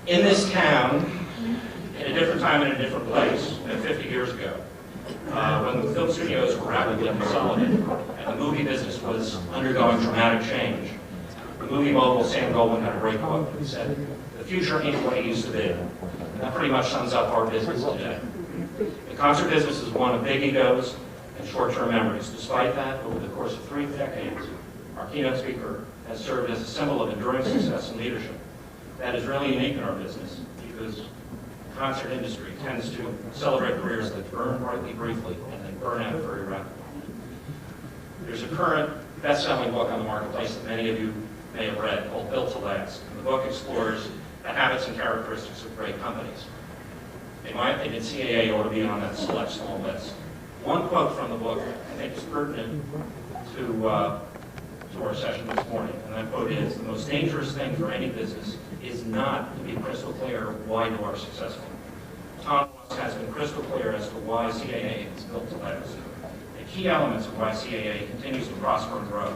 In this town, in a different time and a different place than 50 years ago, when the film studios were rapidly consolidated and the movie business was undergoing dramatic change, the movie mogul Sam Goldwyn had a great quote that said, "The future ain't what it used to be." And that pretty much sums up our business today. The concert business is one of big egos and short-term memories. Despite that, over the course of 3 decades, our keynote speaker has served as a symbol of enduring success and leadership. That is really unique in our business because the concert industry tends to celebrate careers that burn brightly briefly and then burn out very rapidly. There's a current best-selling book on the marketplace that many of you may have read called Built to Last. And the book explores the habits and characteristics of great companies. In my opinion, CAA ought to be on that select small list. One quote from the book I think is pertinent to our session this morning, and that quote is, "The most dangerous thing for any business is not to be crystal clear why you are successful." Tom Ross has been crystal clear as to why CAA is built to last. The key elements of why CAA continues to prosper and grow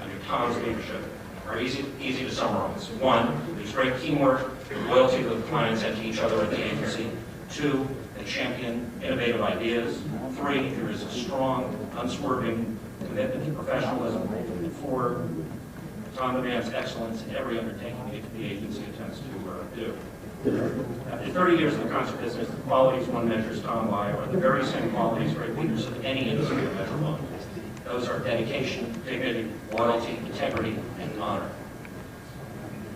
under Tom's leadership are easy to summarize. 1, there's great teamwork, loyalty to the clients and to each other at the agency. 2, they champion innovative ideas. 3, there is a strong, unswerving commitment to professionalism. And 4, Tom demands excellence in every undertaking the agency attempts to do. After 30 years in the concert business, the qualities one measures Tom by are the very same qualities great leaders of any industry are measured on. Those are dedication, dignity, loyalty, integrity, and honor.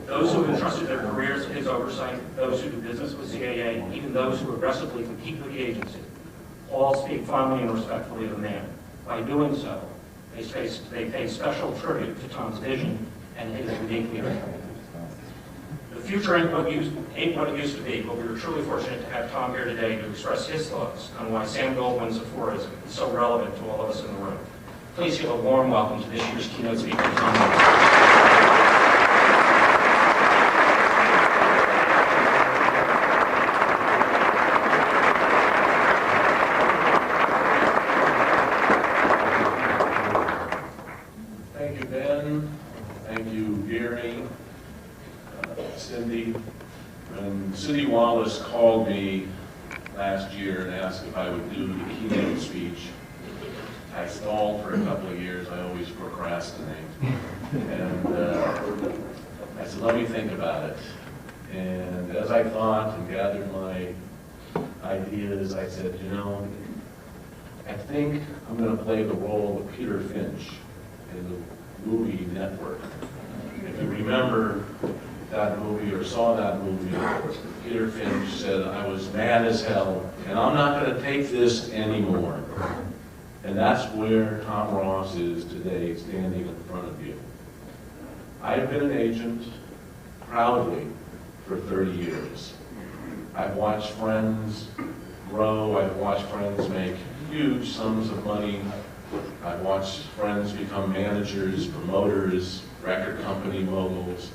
Those who have entrusted their careers to his oversight, those who do business with CAA, and even those who aggressively compete with the agency, all speak fondly and respectfully of the man. By doing so, they pay special tribute to Tom's vision and his unique leadership. The future ain't what it used to be, but we were truly fortunate to have Tom here today to express his thoughts on why Sam Goldwyn's aphorism is so relevant to all of us in the room. Please give a warm welcome to this year's keynote speaker, Tom Ross. Called me last year and asked if I would do the keynote speech. I stalled for a couple of years. I always procrastinate. And I said, let me think about it. And as I thought and gathered my ideas, I said, you know, I think I'm going to play the role of Peter Finch in the movie Network. If you remember that movie or saw that movie, Peter Finch said, I was mad as hell, and I'm not going to take this anymore. And that's where Tom Ross is today, standing in front of you. I've been an agent, proudly, for 30 years. I've watched friends grow. I've watched friends make huge sums of money. I've watched friends become managers, promoters, record company moguls.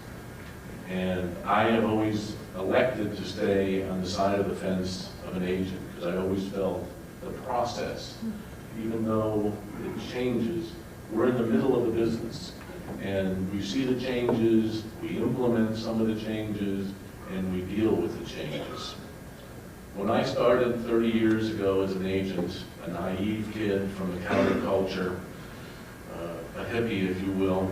And I have always elected to stay on the side of the fence of an agent because I always felt the process, even though it changes, we're in the middle of the business. And we see the changes, we implement some of the changes, and we deal with the changes. When I started 30 years ago as an agent, a naive kid from the counterculture, a hippie, if you will,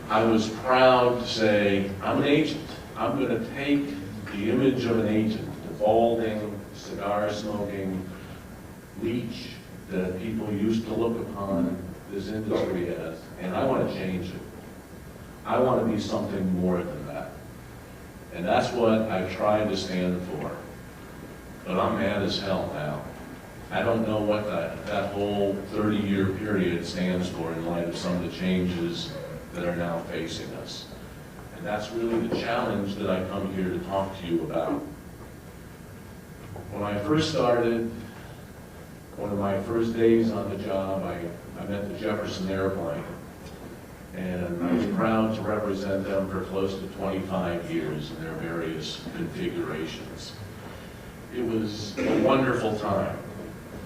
I was proud to say, I'm an agent. I'm going to take the image of an agent, the balding, cigar-smoking leech that people used to look upon this industry as, and I want to change it. I want to be something more than that. And that's what I've tried to stand for. But I'm mad as hell now. I don't know what that whole 30-year period stands for in light of some of the changes that are now facing us. And that's really the challenge that I come here to talk to you about. When I first started, one of my first days on the job, I met the Jefferson Airplane. And I was proud to represent them for close to 25 years in their various configurations. It was a wonderful time.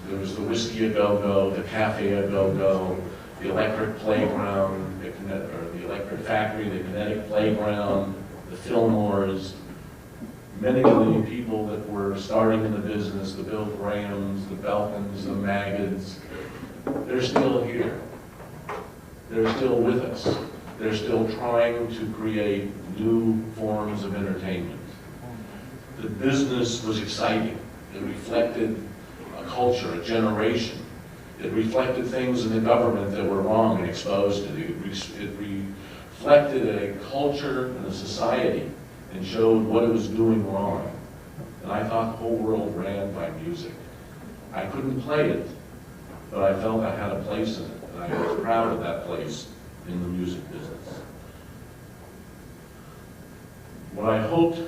There was the Whiskey A Go-Go, the Cafe A Go-Go, the Electric Playground, the Electric Factory, the Kinetic Playground, the Fillmores, many of the people that were starting in the business, the Bill Grahams, the Belkins, the Maggots, they're still here. They're still with us. They're still trying to create new forms of entertainment. The business was exciting. It reflected a culture, a generation. It reflected things in the government that were wrong and exposed it. It reflected a culture and a society and showed what it was doing wrong. And I thought the whole world ran by music. I couldn't play it, but I felt I had a place in it, and I was proud of that place in the music business. What I hoped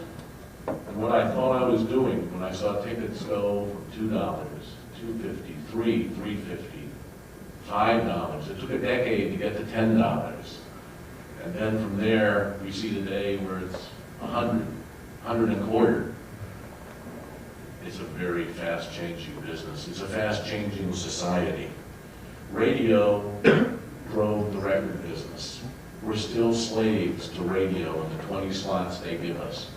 and what I thought I was doing when I saw tickets go from $2, $2.50, $3, $3.50, $5, it took a decade to get to $10. And then from there, we see today where it's 100, 100 and a quarter. It's a very fast-changing business. It's a fast-changing society. Radio drove the record business. We're still slaves to radio and the 20 slots they give us.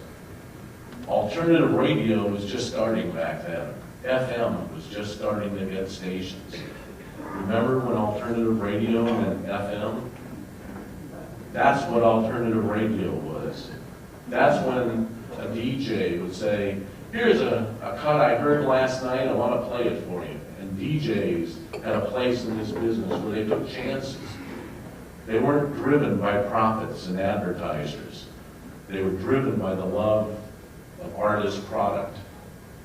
Alternative radio was just starting back then. FM was just starting to get stations. Remember when alternative radio meant FM? That's what alternative radio was. That's when a DJ would say, here's a cut I heard last night, I want to play it for you. And DJs had a place in this business where they took chances. They weren't driven by profits and advertisers. They were driven by the love of artist product,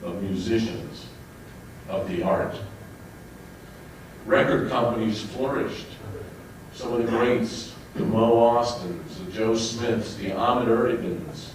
of musicians, of the art. Record companies flourished. Some of the greats, the Mo Austins, the Joe Smiths, the Ahmet Ertegans,